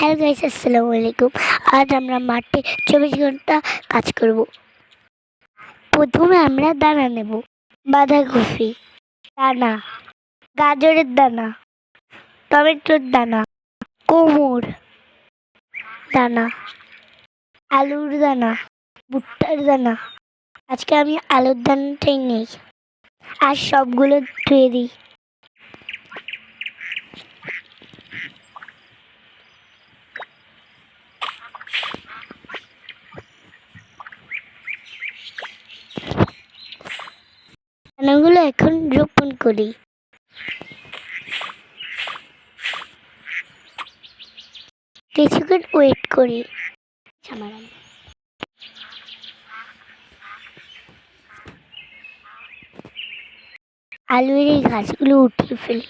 Hello guys, আসসালামু আলাইকুম। আজ আমরা মাঠে 24 ঘন্টা কাজ করব। প্রথমে আমরা দানা নেব। বাঁধাকপি দানা, গাজরের দানা, টমেটোর দানা, কোমর দানা, আলুর দানা, ভুট্টার দানা। আজকে আমি আলুর দানাটাই নেই, আর সবগুলো ধুয়ে দিই। দানাগুলো এখন রোপণ করি। কিছুক্ষণ ওয়েট করি। আলুর এই ঘাসগুলো উঠিয়ে ফেলি।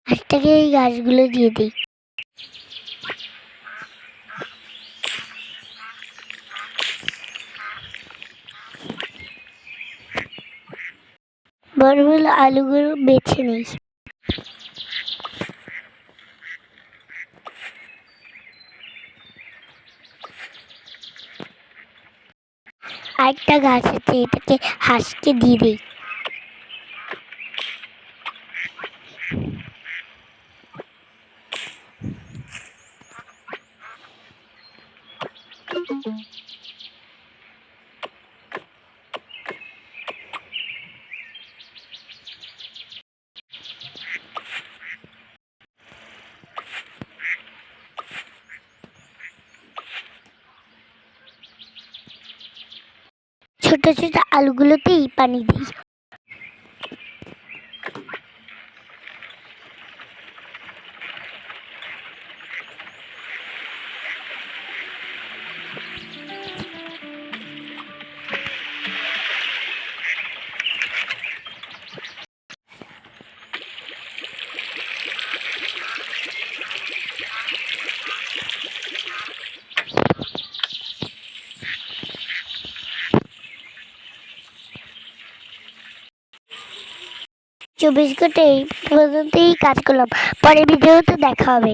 ঘাসটাকে এই গাছগুলো দিয়ে দিই। বড় বড় আলুগুলো বেছে নিই। আরেকটা গাছ আছে, এটাকে হাঁসকে দিয়ে দিই। ছোট ছোট আলুগুলোতেই পানি দিই। চব্বিশ ঘন্টা এই পর্যন্তই কাজ করলাম। পরের ভিডিওতে দেখা হবে।